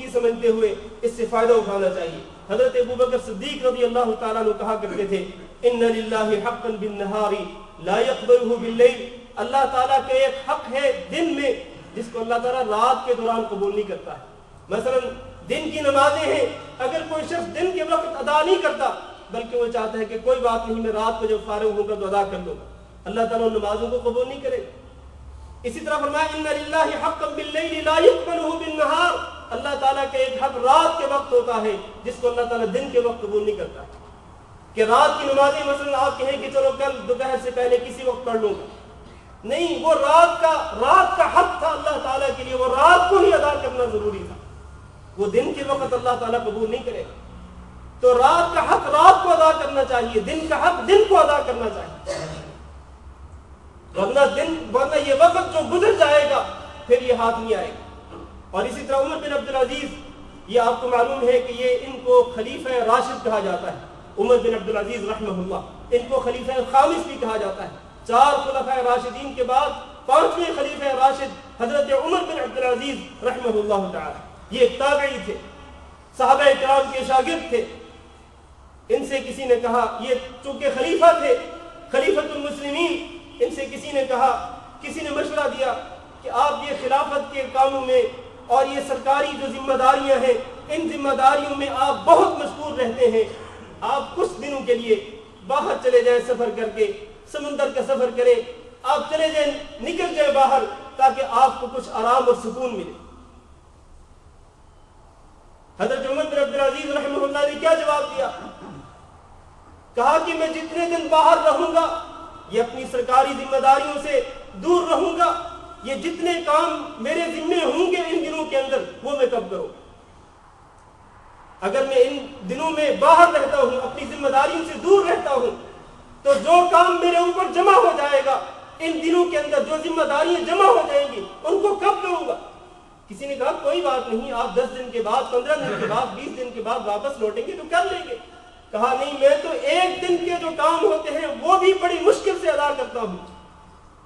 خوبصورتی سمجھتے ہوئے اس سے فائدہ اٹھانا چاہیے۔ حضرت ابوبکر صدیق رضی اللہ تعالیٰ عنہ کہا کرتے تھے ان للہ حقا بالنہار لا یقبلہ باللیل، اللہ تعالیٰ کا ایک حق ہے دن میں جس کو اللہ تعالیٰ رات کے دوران قبول نہیں کرتا ہے۔ مثلا دن کی نمازیں ہیں، اگر کوئی شخص دن کے وقت ادا نہیں کرتا بلکہ وہ چاہتا ہے کہ کوئی بات نہیں میں رات کو جب فارغ ہوگا تو ادا کر لوں گا، اللہ تعالیٰ ان نمازوں کو قبول نہیں کرے گا۔ اسی طرح فرمایا ان للہ حقا باللیل لا یقبلہ بالنہار، اللہ تعالیٰ کا ایک حق رات کے وقت ہوتا ہے جس کو اللہ تعالیٰ دن کے وقت قبول نہیں کرتا کہ رات کی نمازیں مثلا آپ کہیں کہ چلو کل دوپہر سے پہلے کسی وقت پڑھ لوں گا، نہیں، وہ رات کا حق تھا اللہ تعالیٰ کے لیے، وہ رات کو ہی ادا کرنا ضروری تھا، وہ دن کے وقت اللہ تعالیٰ قبول نہیں کرے گا۔ تو رات کا حق رات کو ادا کرنا چاہیے، دن کا حق دن کو ادا کرنا چاہیے، ورنہ یہ وقت جو گزر جائے گا پھر یہ ہاتھ نہیں آئے گا۔ اور اسی طرح عمر بن عبدالعزیز، یہ آپ کو معلوم ہے کہ یہ ان کو خلیفہ راشد کہا جاتا ہے، عمر بن عبدالعزیز رحمہ اللہ، ان کو خلیفہ خامس بھی کہا جاتا ہے۔ 4 خلفاء راشدین کے بعد 5ویں خلیفہ راشد حضرت عمر بن عبدالعزیز رحمہ اللہ تعالی، یہ ایک تابعی تھے، صحابہ کرام کے شاگرد تھے۔ ان سے کسی نے کہا، یہ چونکہ خلیفہ تھے، خلیفۃ المسلمین، ان سے کسی نے مشورہ دیا کہ آپ یہ خلافت کے کاموں میں اور یہ سرکاری جو ذمہ داریاں ہیں ان ذمہ داریوں میں آپ بہت مشغول رہتے ہیں، آپ کچھ دنوں کے لیے باہر چلے جائیں، سفر کر کے سمندر کا سفر کریں، آپ چلے جائیں، نکل جائیں باہر تاکہ آپ کو کچھ آرام اور سکون ملے۔ حضرت عمر بن عبدالعزیز رحمہ اللہ نے کیا جواب دیا؟ کہا کہ میں جتنے دن باہر رہوں گا یہ اپنی سرکاری ذمہ داریوں سے دور رہوں گا، یہ جتنے کام میرے ذمے ہوں گے ان دنوں کے اندر وہ میں کب کروں؟ اگر میں ان دنوں میں باہر رہتا ہوں، اپنی ذمہ داریوں سے دور رہتا ہوں، تو جو کام میرے اوپر جمع ہو جائے گا ان دنوں کے اندر، جو ذمہ داریاں جمع ہو جائیں گی ان کو کب کروں گا؟ کسی نے کہا کوئی بات نہیں، آپ 10 دن کے بعد، 15 دن کے بعد، 20 دن کے بعد واپس لوٹیں گے تو کر لیں گے۔ کہا نہیں، میں تو ایک دن کے جو کام ہوتے ہیں وہ بھی بڑی مشکل سے ادا کرتا ہوں،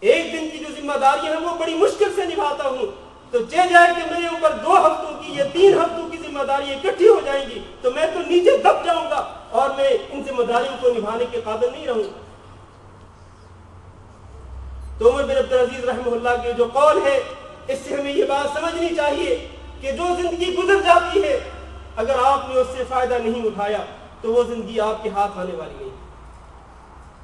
ایک دن کی جو ذمہ داریاں ہیں وہ بڑی مشکل سے نبھاتا ہوں، تو چہ جائے کہ میرے اوپر 2 ہفتوں کی یا 3 ہفتوں کی ذمہ داریاں اکٹھی ہو جائیں گی تو میں تو نیچے دب جاؤں گا اور میں ان ذمہ داریوں کو نبھانے کے قابل نہیں رہوں گا۔ تو عمر بن عبدالعزیز رحمہ اللہ کے جو قول ہے اس سے ہمیں یہ بات سمجھنی چاہیے کہ جو زندگی گزر جاتی ہے اگر آپ نے اس سے فائدہ نہیں اٹھایا تو وہ زندگی آپ کے ہاتھ آنے والی نہیں،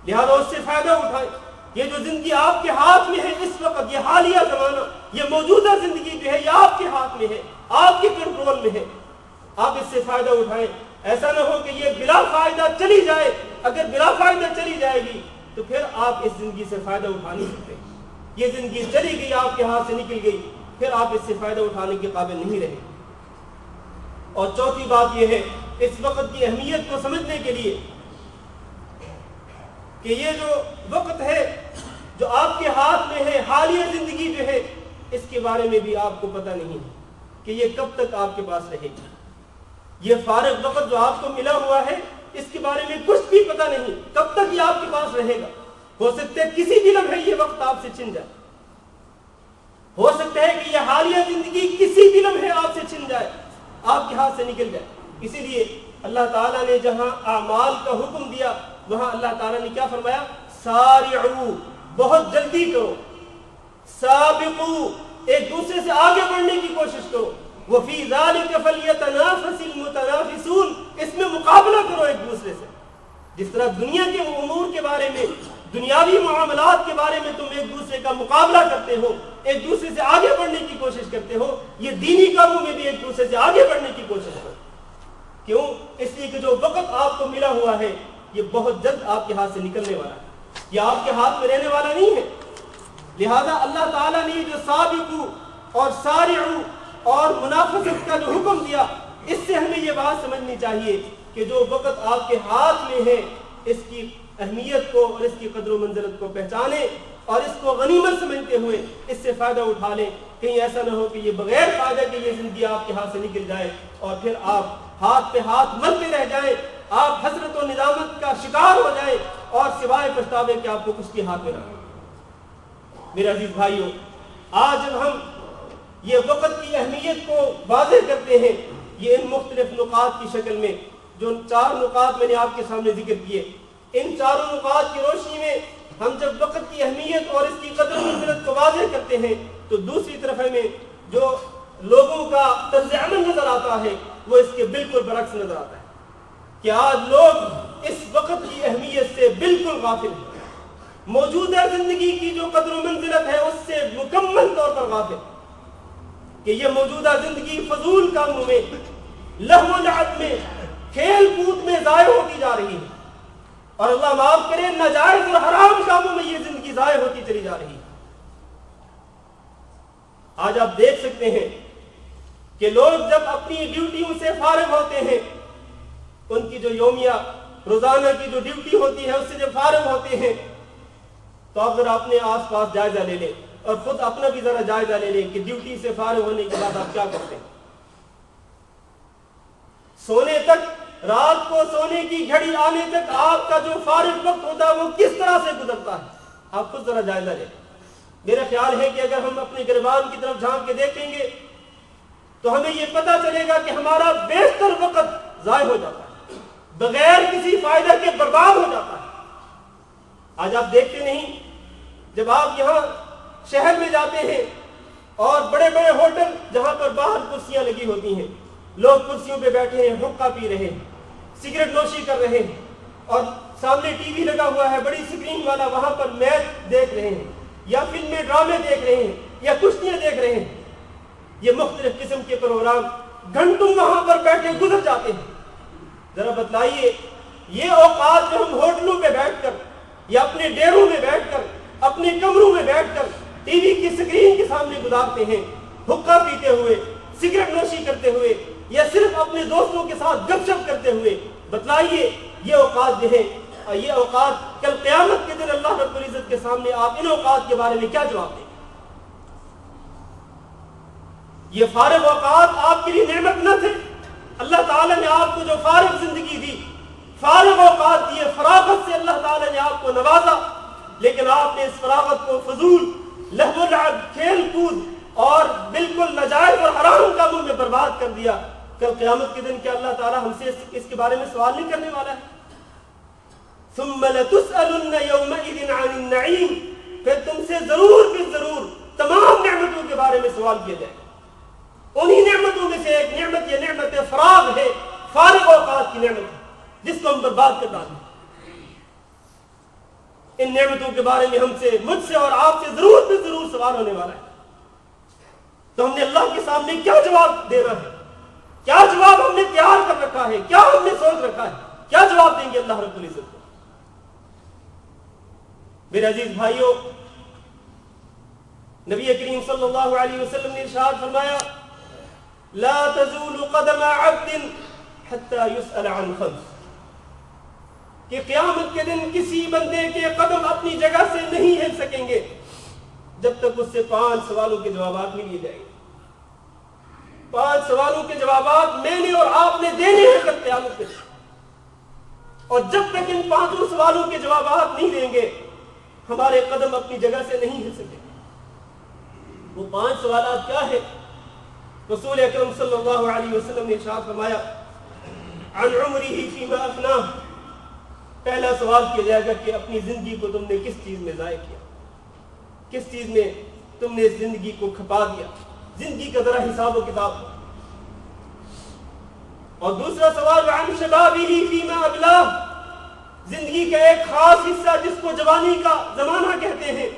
لہذا اس سے فائدہ اٹھائیں۔ یہ جو زندگی آپ کے ہاتھ میں ہے اس وقت، یہ حالیہ زمانہ، یہ موجودہ زندگی جو ہے یہ آپ کے ہاتھ میں ہے، آپ کے کنٹرول میں ہے، آپ اس سے فائدہ اٹھائیں۔ ایسا نہ ہو کہ یہ بلا فائدہ چلی جائے، اگر بلا فائدہ چلی جائے گی تو پھر آپ اس زندگی سے فائدہ اٹھا نہیں سکتے۔ یہ زندگی چلی گئی، آپ کے ہاتھ سے نکل گئی، پھر آپ اس سے فائدہ اٹھانے کے قابل نہیں رہے۔ اور چوتھی بات یہ ہے اس وقت کی اہمیت کو سمجھنے کے لیے کہ یہ جو وقت ہے جو آپ کے ہاتھ میں ہے، حالیہ زندگی جو ہے، اس کے بارے میں بھی آپ کو پتہ نہیں ہے کہ یہ کب تک آپ کے پاس رہے گی۔ یہ فارغ وقت جو آپ کو ملا ہوا ہے اس کے بارے میں کچھ بھی پتہ نہیں کب تک یہ آپ کے پاس رہے گا۔ ہو سکتا ہے کسی بھی لمحے یہ وقت آپ سے چھن جائے، ہو سکتا ہے کہ یہ حالیہ زندگی کسی بھی لمحے آپ سے چھن جائے، آپ کے ہاتھ سے نکل جائے۔ اسی لیے اللہ تعالیٰ نے جہاں اعمال کا حکم دیا وہاں اللہ تعالیٰ نے کیا فرمایا؟ سارعوا، بہت جلدی کرو، سابقوا، ایک دوسرے سے آگے بڑھنے کی کوشش کرو، وفی ذلک فلیتنافس المتنافسون، اس میں مقابلہ کرو ایک دوسرے سے۔ جس طرح دنیا کے امور کے بارے میں، دنیاوی معاملات کے بارے میں تم ایک دوسرے کا مقابلہ کرتے ہو، ایک دوسرے سے آگے بڑھنے کی کوشش کرتے ہو، یہ دینی کاموں میں بھی ایک دوسرے سے آگے بڑھنے کی کوشش کرو۔ کیوں؟ اس لیے کہ جو وقت آپ کو ملا ہوا ہے یہ بہت جلد آپ کے ہاتھ سے نکلنے والا ہے، یہ آپ کے ہاتھ میں رہنے والا نہیں ہے۔ لہذا اللہ تعالیٰ نے جو سابقوا اور سارعوا اور منافست کا جو حکم دیا، اس سے ہمیں یہ بات سمجھنی چاہیے کہ جو وقت آپ کے ہاتھ میں ہے اس کی اہمیت کو اور اس کی قدر و منزلت کو پہچانیں اور اس کو غنیمت سمجھتے ہوئے اس سے فائدہ اٹھا لیں۔ کہیں ایسا نہ ہو کہ یہ بغیر فائدہ کے یہ زندگی آپ کے ہاتھ سے نکل جائے اور پھر آپ ہاتھ پہ ہاتھ ملتے رہ جائیں، آپ حسرت و ندامت کا شکار ہو جائیں اور سوائے پچھتاوے کہ آپ کو کچھ کے ہاتھ میں نہ۔ میرے عزیز بھائیوں، آج جب ہم یہ وقت کی اہمیت کو واضح کرتے ہیں یہ ان مختلف نقاط کی شکل میں، جو 4 نقاط میں نے آپ کے سامنے ذکر کیے، ان چاروں نقاط کی روشنی میں ہم جب وقت کی اہمیت اور اس کی قدر و منزلت کو واضح کرتے ہیں تو دوسری طرف ہمیں جو لوگوں کا طرز عمل نظر آتا ہے وہ اس کے بالکل برعکس نظر آتا ہے کہ آج لوگ اس وقت کی اہمیت سے بالکل غافل ہیں، موجودہ زندگی کی جو قدر و منزلت ہے اس سے مکمل طور پر غافل کہ یہ موجودہ زندگی فضول کاموں میں، لہو و لعب میں، کھیل کود میں ضائع ہوتی جا رہی ہے، اور اللہ معاف کرے ناجائز اور حرام کاموں میں یہ زندگی ضائع ہوتی چلی جا رہی ہے۔ آج آپ دیکھ سکتے ہیں کہ لوگ جب اپنی ڈیوٹیوں سے فارغ ہوتے ہیں، ان کی جو یومیہ روزانہ کی جو ڈیوٹی ہوتی ہے اس سے جب فارغ ہوتے ہیں تو آپ ذرا اپنے آس پاس جائزہ لے لیں اور خود اپنا بھی ذرا جائزہ لے لیں کہ ڈیوٹی سے فارغ ہونے کے بعد آپ کیا کرتے ہیں۔ سونے تک، رات کو سونے کی گھڑی آنے تک آپ کا جو فارغ وقت ہوتا ہے وہ کس طرح سے گزرتا ہے، آپ خود ذرا جائزہ لیں۔ میرا خیال ہے کہ اگر ہم اپنے گریبان کی طرف جھانک کے دیکھیں گے تو ہمیں یہ پتہ چلے گا کہ ہمارا بیشتر وقت ضائع ہو جاتا ہے، بغیر کسی فائدہ کے برباد ہو جاتا ہے۔ آج آپ دیکھتے نہیں، جب آپ یہاں شہر میں جاتے ہیں اور بڑے بڑے ہوٹل جہاں پر باہر کرسیاں لگی ہوتی ہیں، لوگ کرسیوں پہ بیٹھے ہیں، حقہ پی رہے ہیں، سگریٹ نوشی کر رہے ہیں، اور سامنے ٹی وی لگا ہوا ہے بڑی سکرین والا، وہاں پر میچ دیکھ رہے ہیں یا فلمیں ڈرامے دیکھ رہے ہیں یا کشتیاں دیکھ رہے ہیں، یہ مختلف قسم کے پروگرام گھنٹوں وہاں پر بیٹھے گزر جاتے ہیں۔ ذرا بتلائیے یہ اوقات جو ہم ہوٹلوں پہ بیٹھ کر یا اپنے ڈیروں میں بیٹھ کر، اپنے کمروں میں بیٹھ کر ٹی وی کی سکرین کے سامنے گزارتے ہیں، حقہ پیتے ہوئے، سگریٹ نوشی کرتے ہوئے یا صرف اپنے دوستوں کے ساتھ گپ شپ کرتے ہوئے، بتلائیے یہ اوقات جو ہے، یہ اوقات کل قیامت کے دن اللہ رب العزت کے سامنے آپ ان اوقات کے بارے میں کیا جواب دیں؟ یہ فارغ اوقات آپ کے لیے نعمت نہ تھے؟ اللہ تعالیٰ نے آپ کو جو فارغ زندگی دی، فارغ اوقات دیے، فراغت سے اللہ تعالیٰ نے آپ کو نوازا، لیکن آپ نے اس فراغت کو فضول لہو و لعب، کھیل کود اور بالکل ناجائز اور حرام کاموں میں برباد کر دیا۔ کل قیامت کے دن کیا اللہ تعالیٰ ہم سے اس کے بارے میں سوال نہیں کرنے والا ہے؟ ثم لتسألن يومئذ عن النعیم، پھر تم سے ضرور بھی ضرور تمام نعمتوں کے بارے میں سوال کیا جائے گا۔ انہی نعمتوں میں سے ایک نعمت یہ نعمت فراغ ہے، فارغ اوقات کی نعمت ہے جس کو ہم برباد کر ڈالیں۔ ان نعمتوں کے بارے میں ہم سے، مجھ سے اور آپ سے ضرور بھی ضرور سوال ہونے والا ہے۔ تو ہم نے اللہ کے سامنے کیا جواب دینا ہے؟ کیا جواب ہم نے تیار کر رکھا ہے؟ کیا ہم نے سوچ رکھا ہے؟ کیا جواب دیں گے اللہ رب العزت کو؟ میرے عزیز بھائیوں، نبی کریم صلی اللہ علیہ وسلم نے ارشاد فرمایا، لا تزول قدم عبد حتى يسأل عن خمس، کہ قیامت کے دن کسی بندے کے قدم اپنی جگہ سے نہیں ہل سکیں گے جب تک اس سے 5 سوالوں کے جوابات نہیں لیے جائیں گے۔ 5 سوالوں کے جوابات میں نے اور آپ نے دینے ہیں کل قیامت کے دن، اور جب تک ان 5 سوالوں کے جوابات نہیں دیں گے ہمارے قدم اپنی جگہ سے نہیں ہل سکیں گے۔ وہ 5 سوالات کیا ہے؟ رسول اکرم صلی اللہ علیہ وسلم نے ارشاد فرمایا، عن عمره فيما افناه، پہلا سوال کیا جائے گا کہ اپنی زندگی کو تم نے کس چیز میں ضائع کیا، کس چیز میں تم نے اس زندگی کو کھپا دیا، زندگی کا ذرا حساب و کتاب۔ اور دوسرا سوال، عن شبابه فيما ابلاه، زندگی کا ایک خاص حصہ جس کو جوانی کا زمانہ کہتے ہیں،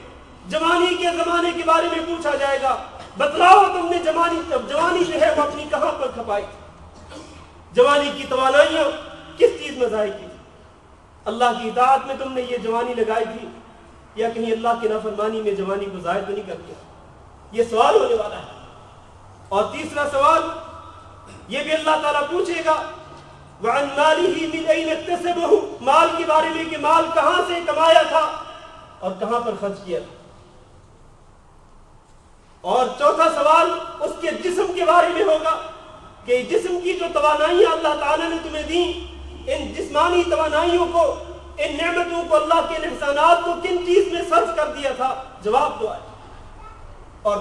جوانی کے زمانے کے بارے میں پوچھا جائے گا، بتلاؤ تم نے جوانی جو ہے وہ اپنی کہاں پر کھپائی، جوانی کی توانائیاں کس چیز میں ضائع کی، اللہ کی اطاعت میں تم نے یہ جوانی لگائی تھی یا کہیں اللہ کی نافرمانی میں جوانی کو ضائع تو نہیں کر دیا؟ یہ سوال ہونے والا ہے۔ اور تیسرا سوال یہ بھی اللہ تعالیٰ پوچھے گا، وعن ماله من اين اكتسبه، مال کے بارے میں کہ مال کہاں سے کمایا تھا اور کہاں پر خرچ کیا تھا۔ اور چوتھا سوال اس کے جسم کے بارے میں ہوگا کہ جسم کی جو توانائیاں اللہ تعالیٰ نے تمہیں دی، ان جسمانی توانائیوں کو، ان نعمتوں کو، اللہ کے احسانات کو کن چیز میں صرف کر دیا تھا؟ جواب دو آئے۔ اور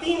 3